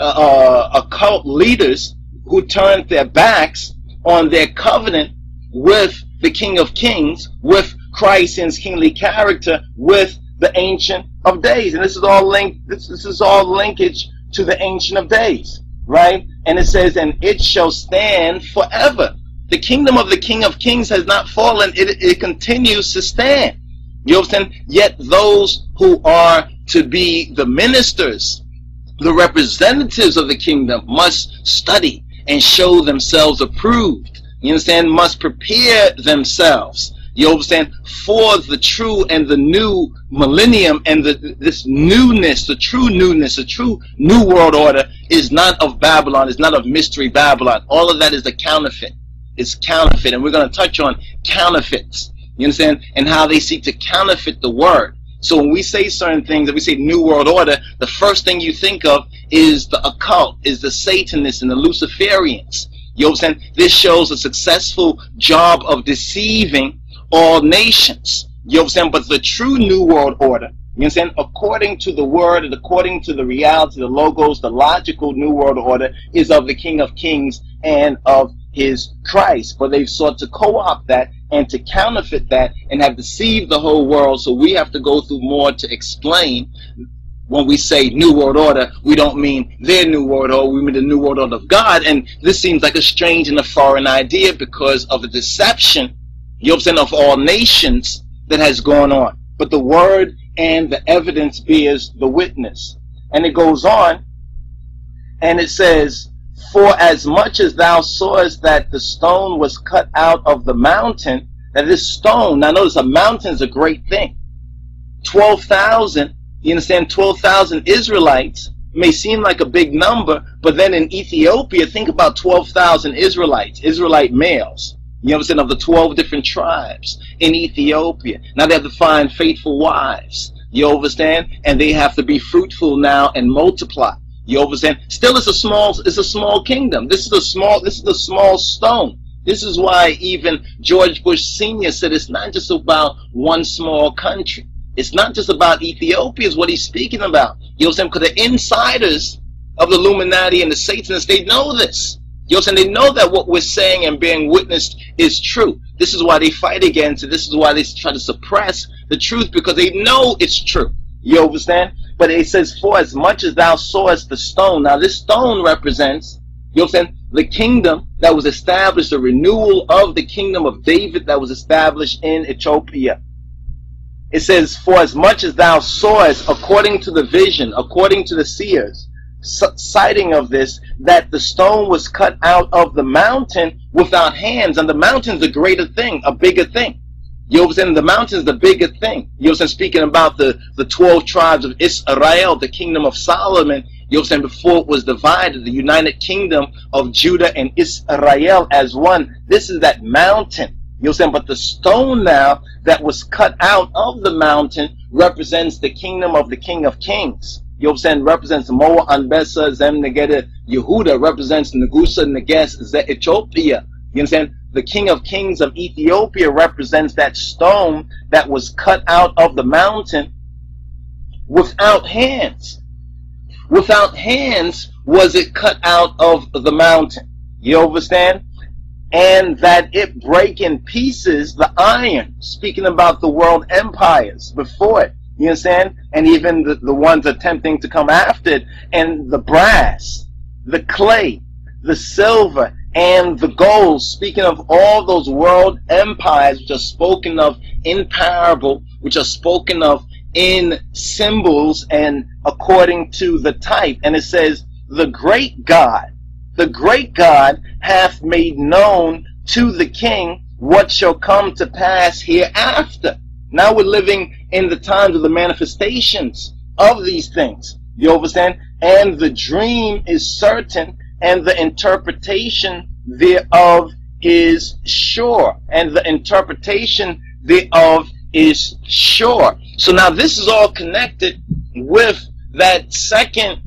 occult leaders who turned their backs on their covenant with the King of Kings, with Christ and his kingly character, with the Ancient of Days. And this is all linked, this is all linkage to the Ancient of Days, right? And it says, and it shall stand forever. The kingdom of the King of Kings has not fallen. It continues to stand. You understand? Yet those who are to be the ministers, the representatives of the kingdom, must study and show themselves approved. You understand? Must prepare themselves. You understand? For the true and the new millennium, and this newness, the true newness, the true new world order is not of Babylon, is not of mystery Babylon. All of that is a counterfeit. It's counterfeit, and we're going to touch on counterfeits. You understand? And how they seek to counterfeit the word. So when we say certain things, if we say new world order, the first thing you think of is the occult, is the Satanists and the Luciferians. You understand? This shows a successful job of deceiving all nations. You understand? But the true new world order, you understand, according to the word and according to the reality, the logos, the logical new world order is of the King of Kings and of his Christ. But they've sought to co-opt that and to counterfeit that and have deceived the whole world. So we have to go through more to explain. When we say new world order, we don't mean their new world order, we mean the new world order of God. And this seems like a strange and a foreign idea because of the deception, you understand, of all nations that has gone on. But the word and the evidence bears the witness. And it goes on and it says, for as much as thou sawest that the stone was cut out of the mountain, that this stone, now notice a mountain is a great thing. 12,000, you understand, 12,000 Israelites may seem like a big number, but then in Ethiopia, think about 12,000 Israelites, Israelite males, you understand, of the 12 different tribes in Ethiopia. Now they have to find faithful wives, you understand, and they have to be fruitful now and multiply. You understand? Still, it's a small kingdom. This is a small stone. This is why even George Bush Sr. said it's not just about one small country. It's not just about Ethiopia is what he's speaking about. You understand? Because the insiders of the Illuminati and the Satanists, they know this. You understand? They know that what we're saying and being witnessed is true. This is why they fight against it. This is why they try to suppress the truth, because they know it's true. You understand? But it says, for as much as thou sawest the stone. Now this stone represents, you understand, the kingdom that was established, the renewal of the kingdom of David that was established in Ethiopia. It says, for as much as thou sawest, according to the vision, according to the seers, citing of this, that the stone was cut out of the mountain without hands. And the mountain's a greater thing, a bigger thing. You understand? The mountain's the bigger thing. You understand? Speaking about the 12 tribes of Israel, the kingdom of Solomon, you understand, before it was divided, the united kingdom of Judah and Israel as one. This is that mountain. You understand? But the stone now that was cut out of the mountain represents the kingdom of the King of Kings. You understand? Represents Moa, Anbesa, Zem, Negeda, Yehuda, represents Negusa, Neges, Ethiopia. You understand? The King of Kings of Ethiopia represents that stone that was cut out of the mountain without hands. Without hands was it cut out of the mountain. You understand? And that it break in pieces the iron, speaking about the world empires before it. You understand? And even the ones attempting to come after it, and the brass, the clay, the silver, and the gold, speaking of all those world empires which are spoken of in parable, which are spoken of in symbols and according to the type. And it says, the great God hath made known to the king what shall come to pass hereafter. Now we're living in the times of the manifestations of these things. You understand? And the dream is certain, and the interpretation thereof is sure. And the interpretation thereof is sure. So now this is all connected with that second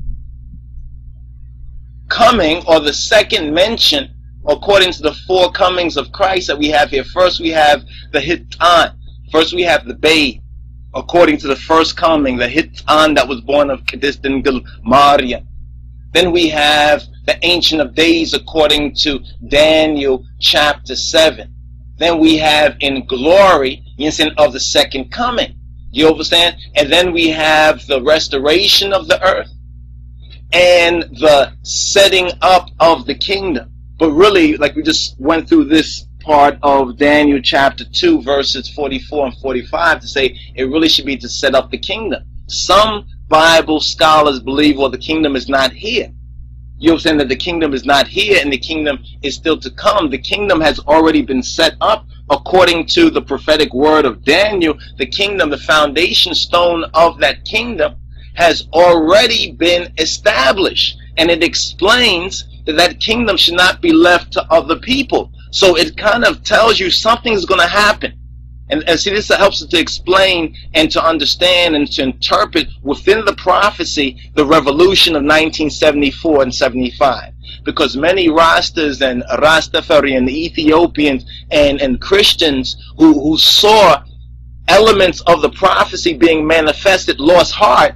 coming, or the second mention, according to the four comings of Christ that we have here. First we have the H.I.M. First we have the babe, according to the first coming, the H.I.M. that was born of Kadistan Maria. Then we have the Ancient of Days according to Daniel chapter 7. Then we have in glory, you understand, of the second coming. You understand? And then we have the restoration of the earth and the setting up of the kingdom. But really, like we just went through this part of Daniel chapter 2 verses 44 and 45 to say it really should be to set up the kingdom. Some Bible scholars believe, well, the kingdom is not here. You understand that the kingdom is not here and the kingdom is still to come. The kingdom has already been set up according to the prophetic word of Daniel. The kingdom, the foundation stone of that kingdom has already been established. And it explains that that kingdom should not be left to other people. So it kind of tells you something's going to happen. And see, this helps us to explain and to understand and to interpret within the prophecy the revolution of 1974 and 75. Because many Rastas and Rastafari and Ethiopians and Christians who saw elements of the prophecy being manifested lost heart,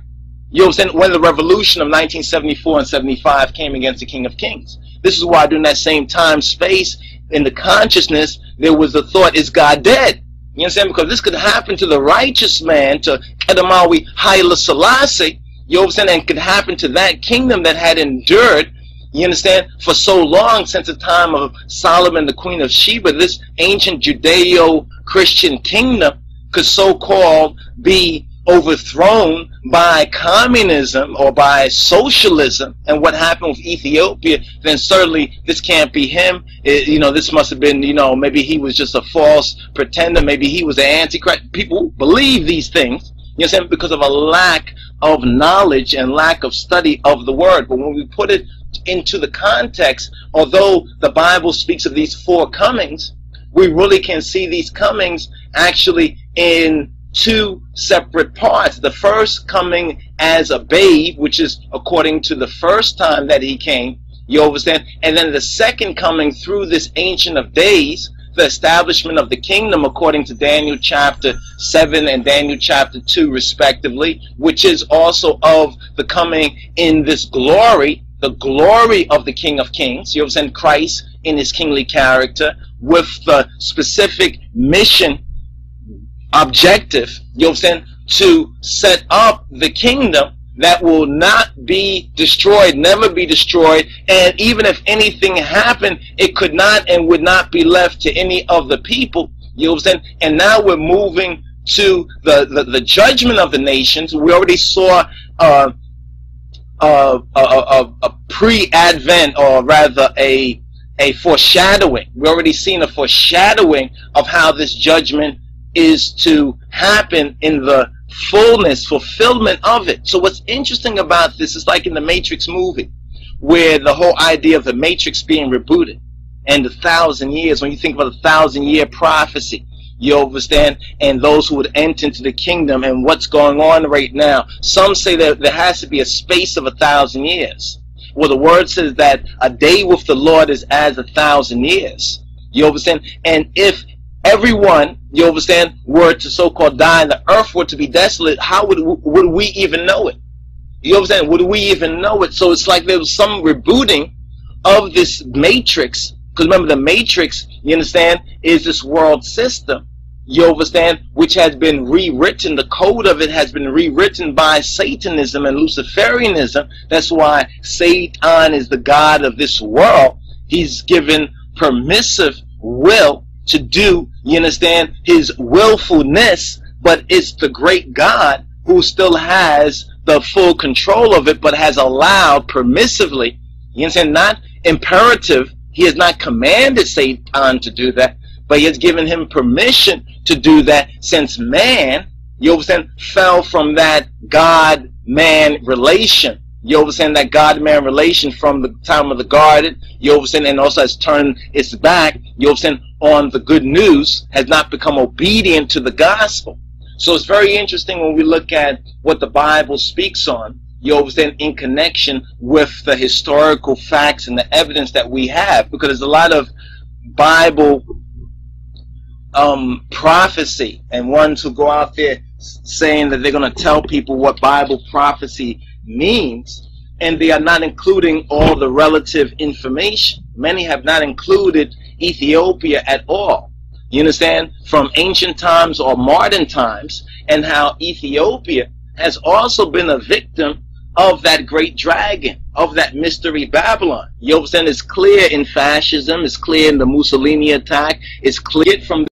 you know, when the revolution of 1974 and 75 came against the King of Kings. This is why during that same time space in the consciousness there was the thought, is God dead? You understand? Because this could happen to the righteous man, to Kedamawi Haile Selassie, you understand, and could happen to that kingdom that had endured, you understand, for so long since the time of Solomon, the Queen of Sheba. This ancient Judeo-Christian kingdom could so-called be overthrown by communism or by socialism. And what happened with Ethiopia, then certainly this can't be him. You know, this must have been, you know, maybe he was just a false pretender, maybe he was an antichrist. People believe these things, you know what I'm saying, because of a lack of knowledge and lack of study of the word. But when we put it into the context, although the Bible speaks of these four comings, we really can see these comings actually in two separate parts. The first coming as a babe, which is according to the first time that he came, you understand, and then the second coming through this Ancient of Days, the establishment of the kingdom according to Daniel chapter 7 and Daniel chapter 2 respectively, which is also of the coming in this glory, the glory of the King of Kings, you understand, Christ in his kingly character, with the specific mission objective, you understand, to set up the kingdom that will not be destroyed, never be destroyed, and even if anything happened, it could not and would not be left to any of the people, you understand. And now we're moving to the judgment of the nations. We already saw a pre-advent, or rather a foreshadowing. We already seen a foreshadowing of how this judgment is to happen in the fullness, fulfillment of it. So what's interesting about this is like in the Matrix movie, where the whole idea of the Matrix being rebooted and the 1,000 years, when you think about the 1,000-year prophecy, you understand, and those who would enter into the kingdom and what's going on right now. Some say that there has to be a space of 1,000 years. Well, the word says that a day with the Lord is as 1,000 years. You understand? And if everyone, you understand, were to so-called die and the earth were to be desolate, how would we even know it? You understand? Would we even know it? So it's like there was some rebooting of this matrix, because remember the matrix, you understand, is this world system, you understand, which has been rewritten. The code of it has been rewritten by Satanism and Luciferianism. That's why Satan is the god of this world. He's given permissive will to do, you understand, his willfulness, but it's the great God who still has the full control of it, but has allowed permissively, you understand, not imperative. He has not commanded Satan to do that, but he has given him permission to do that, since man, you understand, fell from that God-man relation. You understand, that God-man relation from the time of the garden, you understand, and also has turned its back, you understand, on the good news, has not become obedient to the gospel. So it's very interesting when we look at what the Bible speaks on, you understand, in connection with the historical facts and the evidence that we have, because there's a lot of Bible prophecy, and ones who go out there saying that they're going to tell people what Bible prophecy means, and they are not including all the relative information. Many have not included Ethiopia at all. You understand? From ancient times or modern times, and how Ethiopia has also been a victim of that great dragon, of that mystery Babylon. You understand? It's clear in fascism, it's clear in the Mussolini attack, it's clear from